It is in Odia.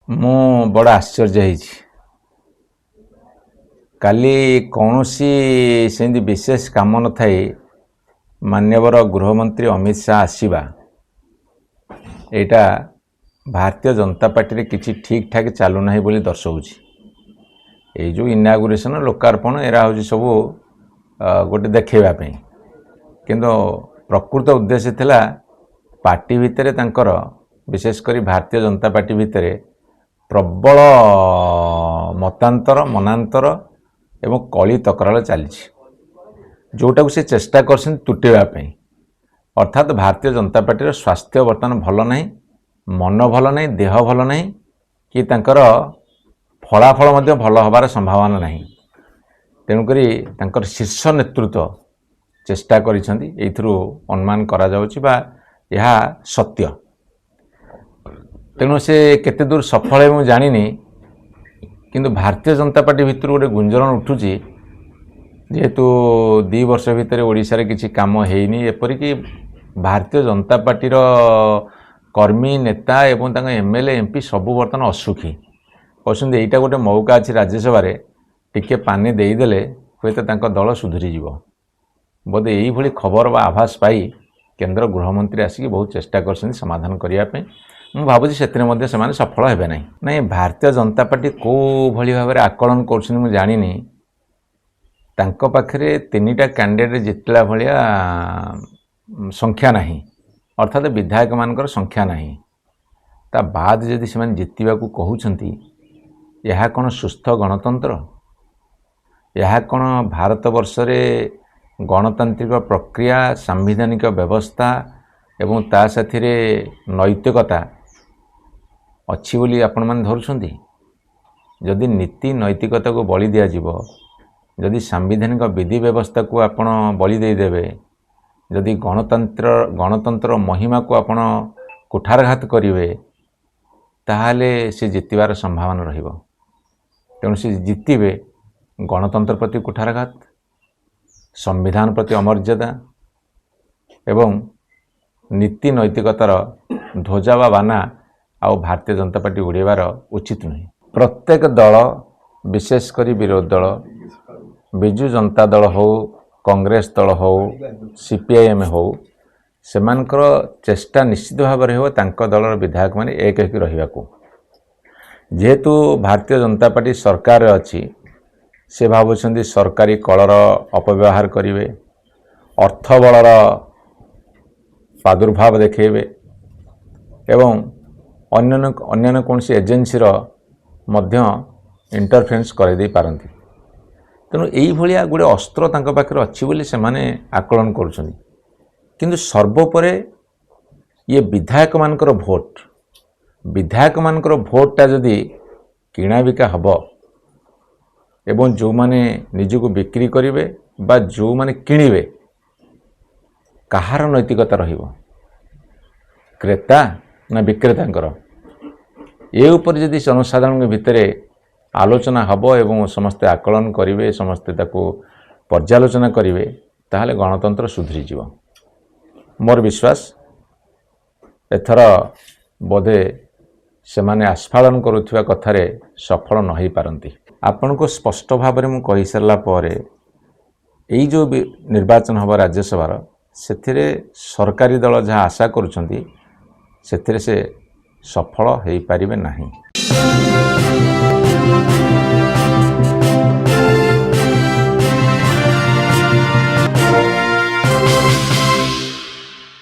ମୁଁ ବଡ଼ ଆଶ୍ଚର୍ଯ୍ୟ ହେଇଛି। କାଲି କୌଣସି ସେମିତି ବିଶେଷ କାମ ନଥାଇ ମାନ୍ୟବର ଗୃହମନ୍ତ୍ରୀ ଅମିତ ଶାହ ଆସିବା ଏଇଟା ଭାରତୀୟ ଜନତା ପାର୍ଟିରେ କିଛି ଠିକ୍ ଠାକ୍ ଚାଲୁନାହିଁ ବୋଲି ଦର୍ଶାଉଛି। ଏଇ ଯେଉଁ ଇନାଗୁରେସନ୍ ଲୋକାର୍ପଣ ଏରା ହେଉଛି ସବୁ ଗୋଟେ ଦେଖେଇବା ପାଇଁ, କିନ୍ତୁ ପ୍ରକୃତ ଉଦ୍ଦେଶ୍ୟ ଥିଲା ପାର୍ଟି ଭିତରେ ତାଙ୍କର ବିଶେଷ କରି ଭାରତୀୟ ଜନତା ପାର୍ଟି ଭିତରେ ପ୍ରବଳ ମତାନ୍ତର ମନାନ୍ତର ଏବଂ କଳି ତକରାଳ ଚାଲିଛି, ଯେଉଁଟାକୁ ସେ ଚେଷ୍ଟା କରିଛନ୍ତି ତୁଟେଇବା ପାଇଁ। ଅର୍ଥାତ୍ ଭାରତୀୟ ଜନତା ପାର୍ଟିର ସ୍ୱାସ୍ଥ୍ୟ ବର୍ତ୍ତମାନ ଭଲ ନାହିଁ, ମନ ଭଲ ନାହିଁ, ଦେହ ଭଲ ନାହିଁ, କି ତାଙ୍କର ଫଳାଫଳ ମଧ୍ୟ ଭଲ ହେବାର ସମ୍ଭାବନା ନାହିଁ। ତେଣୁକରି ତାଙ୍କର ଶୀର୍ଷ ନେତୃତ୍ୱ ଚେଷ୍ଟା କରିଛନ୍ତି, ଏଇଥିରୁ ଅନୁମାନ କରାଯାଉଛି ବା ଏହା ସତ୍ୟ। ତେଣୁ ସେ କେତେ ଦୂର ସଫଳ ହେବ ମୁଁ ଜାଣିନି, କିନ୍ତୁ ଭାରତୀୟ ଜନତା ପାର୍ଟି ଭିତରୁ ଗୋଟେ ଗୁଞ୍ଜରଣ ଉଠୁଛି, ଯେହେତୁ 2 ବର୍ଷ ଭିତରେ ଓଡ଼ିଶାରେ କିଛି କାମ ହେଇନି, ଏପରିକି ଭାରତୀୟ ଜନତା ପାର୍ଟିର କର୍ମୀ ନେତା ଏବଂ ତାଙ୍କ MLA MP ସବୁ ବର୍ତ୍ତମାନ ଅସୁଖୀ। କହୁଛନ୍ତି ଏଇଟା ଗୋଟେ ମୌକା ଅଛି ରାଜ୍ୟସଭାରେ ଟିକେ ପାନି ଦେଇଦେଲେ ହୁଏତ ତାଙ୍କ ଦଳ ସୁଧୁରିଯିବ। ବୋଧେ ଏଇଭଳି ଖବର ବା ଆଭାସ ପାଇ କେନ୍ଦ୍ର ଗୃହମନ୍ତ୍ରୀ ଆସିକି ବହୁତ ଚେଷ୍ଟା କରିଛନ୍ତି ସମାଧାନ କରିବା ପାଇଁ। ମୁଁ ଭାବୁଛି ସେଥିରେ ମଧ୍ୟ ସେମାନେ ସଫଳ ହେବେ ନାହିଁ। ନାଇଁ, ଭାରତୀୟ ଜନତା ପାର୍ଟି କେଉଁ ଭଳି ଭାବରେ ଆକଳନ କରୁଛନ୍ତି ମୁଁ ଜାଣିନି। ତାଙ୍କ ପାଖରେ 3ଟା କ୍ୟାଣ୍ଡିଡେଟ୍ ଜିତିଲା ଭଳିଆ ସଂଖ୍ୟା ନାହିଁ, ଅର୍ଥାତ୍ ବିଧାୟକମାନଙ୍କର ସଂଖ୍ୟା ନାହିଁ। ତା ବାଦ ଯଦି ସେମାନେ ଜିତିବାକୁ କହୁଛନ୍ତି, ଏହା କ'ଣ ସୁସ୍ଥ ଗଣତନ୍ତ୍ର? ଏହା କ'ଣ ଭାରତବର୍ଷରେ ଗଣତାନ୍ତ୍ରିକ ପ୍ରକ୍ରିୟା, ସାମ୍ବିଧାନିକ ବ୍ୟବସ୍ଥା ଏବଂ ତା ସାଥିରେ ନୈତିକତା ଅଛି ବୋଲି ଆପଣମାନେ ଧରୁଛନ୍ତି? ଯଦି ନୀତି ନୈତିକତାକୁ ବଳି ଦିଆଯିବ, ଯଦି ସାମ୍ବିଧାନିକ ବିଧି ବ୍ୟବସ୍ଥାକୁ ଆପଣ ବଳି ଦେଇଦେବେ, ଯଦି ଗଣତନ୍ତ୍ର ମହିମାକୁ ଆପଣ କୁଠାରଘାତ କରିବେ, ତାହେଲେ ସେ ଜିତିବାର ସମ୍ଭାବନା ରହିବ। ତେଣୁ ସେ ଜିତିବେ ଗଣତନ୍ତ୍ର ପ୍ରତି କୁଠାରଘାତ, ସମ୍ବିଧାନ ପ୍ରତି ଅମର୍ଯ୍ୟାଦା ଏବଂ ନୀତି ନୈତିକତାର ଧ୍ୱଜା ବା ବାନା ଆଉ ଭାରତୀୟ ଜନତା ପାର୍ଟି ଉଡ଼େଇବାର ଉଚିତ ନୁହେଁ। ପ୍ରତ୍ୟେକ ଦଳ, ବିଶେଷ କରି ବିରୋଧୀ ଦଳ, ବିଜୁ ଜନତା ଦଳ ହେଉ, କଂଗ୍ରେସ ଦଳ ହେଉ, CPIM ହେଉ, ସେମାନଙ୍କର ଚେଷ୍ଟା ନିଶ୍ଚିତ ଭାବରେ ହେବ ତାଙ୍କ ଦଳର ବିଧାୟକମାନେ ଏକ ହେଇକି ରହିବାକୁ। ଯେହେତୁ ଭାରତୀୟ ଜନତା ପାର୍ଟି ସରକାରରେ ଅଛି, ସେ ଭାବୁଛନ୍ତି ସରକାରୀ କଳର ଅପବ୍ୟବହାର କରିବେ, ଅର୍ଥବଳର ପ୍ରାଦୁର୍ଭାବ ଦେଖାଇବେ ଏବଂ ଅନ୍ୟାନ୍ୟ କୌଣସି ଏଜେନ୍ସିର ମଧ୍ୟ ଇଣ୍ଟରଫେରେନ୍ସ କରାଇଦେଇ ପାରନ୍ତି। ତେଣୁ ଏଇଭଳିଆ ଗୋଟେ ଅସ୍ତ୍ର ତାଙ୍କ ପାଖରେ ଅଛି ବୋଲି ସେମାନେ ଆକଳନ କରୁଛନ୍ତି। କିନ୍ତୁ ସର୍ବୋପରେ ଇଏ ବିଧାୟକମାନଙ୍କର ଭୋଟଟା ଯଦି କିଣାବିକା ହେବ ଏବଂ ଯେଉଁମାନେ ନିଜକୁ ବିକ୍ରି କରିବେ ବା ଯେଉଁମାନେ କିଣିବେ, କାହାର ନୈତିକତା ରହିବ? କ୍ରେତା ନା ବିକ୍ରେତାଙ୍କର? ଏ ଉପରେ ଯଦି ଜନସାଧାରଣଙ୍କ ଭିତରେ ଆଲୋଚନା ହେବ ଏବଂ ସମସ୍ତେ ଆକଳନ କରିବେ, ସମସ୍ତେ ତାକୁ ପର୍ଯ୍ୟାଲୋଚନା କରିବେ, ତାହେଲେ ଗଣତନ୍ତ୍ର ସୁଧୁରିଯିବ। ମୋର ବିଶ୍ୱାସ ଏଥର ବୋଧେ ସେମାନେ ଆସ୍ଫାଳନ କରୁଥିବା କଥାରେ ସଫଳ ନ ହୋଇପାରନ୍ତି। ଆପଣଙ୍କୁ ସ୍ପଷ୍ଟ ଭାବରେ ମୁଁ କହିସାରିଲା ପରେ ଏଇ ଯେଉଁ ନିର୍ବାଚନ ହେବ ରାଜ୍ୟସଭାର, ସେଥିରେ ସରକାରୀ ଦଳ ଯାହା ଆଶା କରୁଛନ୍ତି ସେଥିରେ ସେ ସଫଳ ହୋଇପାରିବେ ନାହିଁ।